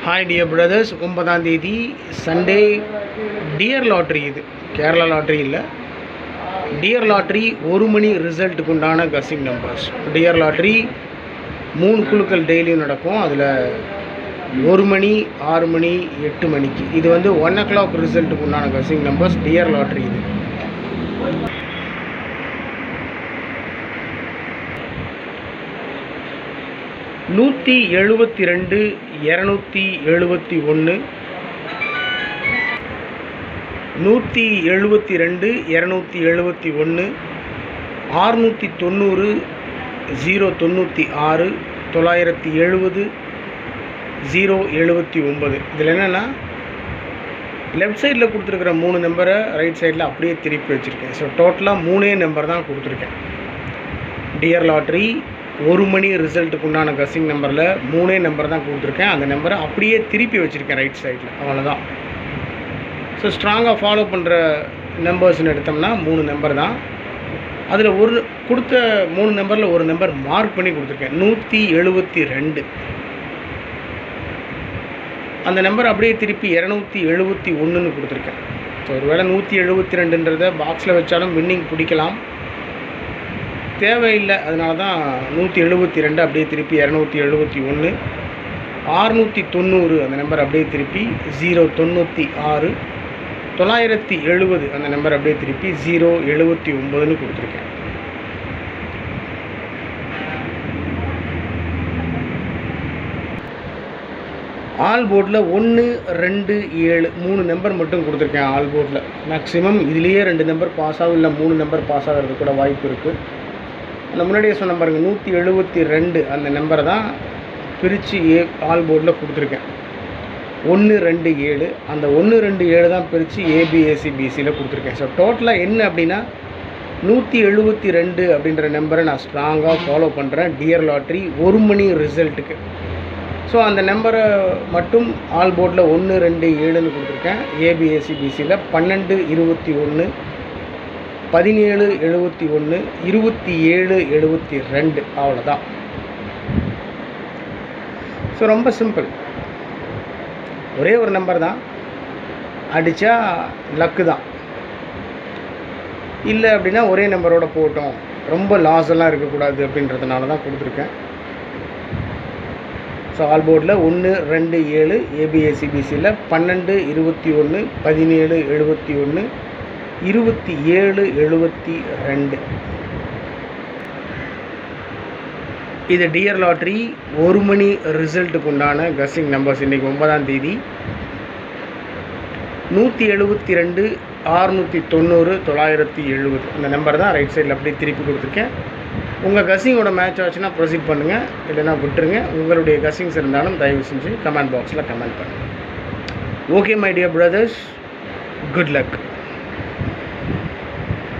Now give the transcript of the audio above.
Hi dear brothers, 9ஆம் தேதி Sunday dear lottery. இது கேரளா லாட்ரி இல்லை, டியர் லாட்ரி 1 மணி ரிசல்ட்டுக்கு உண்டான கசிங் நம்பர்ஸ். டியர் லாட்ரி 3 குழுக்கள் டெய்லியும் நடக்கும். அதில் 1 மணி, 6 மணி, 8 மணிக்கு இது 1 o'clock ரிசல்ட்டுக்கு உண்டான கசிங் நம்பர்ஸ். டியர் லாட்ரி இது 172, 271, 172, 271, 690, 096, 970, 079. இதில் என்னென்னா லெஃப்ட் சைடில் கொடுத்துருக்கிற 3 நம்பரை ரைட் சைடில் அப்படியே திருப்பி வச்சுருக்கேன். ஸோ டோட்டலாக 3 நம்பர் தான் கொடுத்துருக்கேன். டியர் லாட்ரி 1 மணி ரிசல்ட்டுக்கு உண்டான கசிங் நம்பரில் 3 நம்பர் தான் கொடுத்துருக்கேன். அந்த நம்பரை அப்படியே திருப்பி வச்சுருக்கேன் ரைட் சைடில், அவ்வளோதான். ஸோ ஸ்ட்ராங்காக ஃபாலோ பண்ணுற நம்பர்ஸ்னு எடுத்தோம்னா 3 நம்பர் தான். அதில் கொடுத்த 3 நம்பரில் ஒரு நம்பர் மார்க் பண்ணி கொடுத்துருக்கேன், 172. அந்த நம்பர் அப்படியே திருப்பி 271ன்னு கொடுத்துருக்கேன். ஸோ ஒருவேளை 172ன்றதை பாக்ஸில் வச்சாலும் வின்னிங் பிடிக்கலாம், தேவையில்லை. அதனால தான் 172 அப்படியே திருப்பி 271, 690 அந்த நம்பர் அப்படியே திருப்பி 096, 970 அந்த நம்பர் அப்படியே திருப்பி 079ன்னு கொடுத்துருக்கேன். ஆல் போர்டில் 1, 2, 7 3 நம்பர் மட்டும் கொடுத்துருக்கேன். ஆல் போர்டில் மேக்ஸிமம் இதுலேயே 2 நம்பர் பாஸ் ஆகும், இல்லை 3 நம்பர் பாஸ் ஆகிறது கூட வாய்ப்பு இருக்குது. அந்த முன்னாடியே சொன்ன பாருங்கள், 172 அந்த நம்பரை தான் பிரித்து ஆல் போர்டில் கொடுத்துருக்கேன். 1, 2, 7 அந்த 1, 2, 7 தான் பிரித்து ஏபிஎஸ்சிபிசியில் கொடுத்துருக்கேன். ஸோ டோட்டலாக என்ன அப்படின்னா 172 அப்படின்ற நம்பரை நான் ஸ்ட்ராங்காக ஃபாலோ பண்ணுறேன் டியர் லாட்ரி 1 மணி ரிசல்ட்டுக்கு. ஸோ அந்த நம்பரை மட்டும் ஆல் போர்டில் 1, 2, 7ன்னு கொடுத்துருக்கேன். ஏபிஎஸ்சிபிசியில் 12, 21, 17, 71, 27, 72 அவ்வளோதான். ஸோ ரொம்ப சிம்பிள், ஒரே ஒரு நம்பர் தான், அடித்தா லக்கு தான். இல்லை அப்படின்னா ஒரே நம்பரோட போட்டோம், ரொம்ப லாஸ் எல்லாம் இருக்கக்கூடாது அப்படின்றதுனால தான் கொடுத்துருக்கேன். ஸோ ஆல் போர்டில் 1, 2, 7 ஏபிஎஸ்சிபிசியில் 12, 21, 17, 71, 27, 72. இது டியர் லாட்ரி 1 மணி ரிசல்ட்டுக்கு உண்டான கசிங் நம்பர்ஸ். இன்றைக்கி 9ஆம் தேதி 172, 690, 970 அந்த நம்பர் தான் ரைட் சைடில் அப்படியே திருப்பி கொடுத்துருக்கேன். உங்கள் கசிங்கோட மேட்ச் ஆச்சுன்னா ப்ரொசீட் பண்ணுங்கள், இல்லைனா விட்டுருங்க. உங்களுடைய கசிங்ஸ் இருந்தாலும் தயவு செஞ்சு கமெண்ட் பாக்ஸில் கமெண்ட் பண்ணுங்கள். Okay my dear brothers, good luck.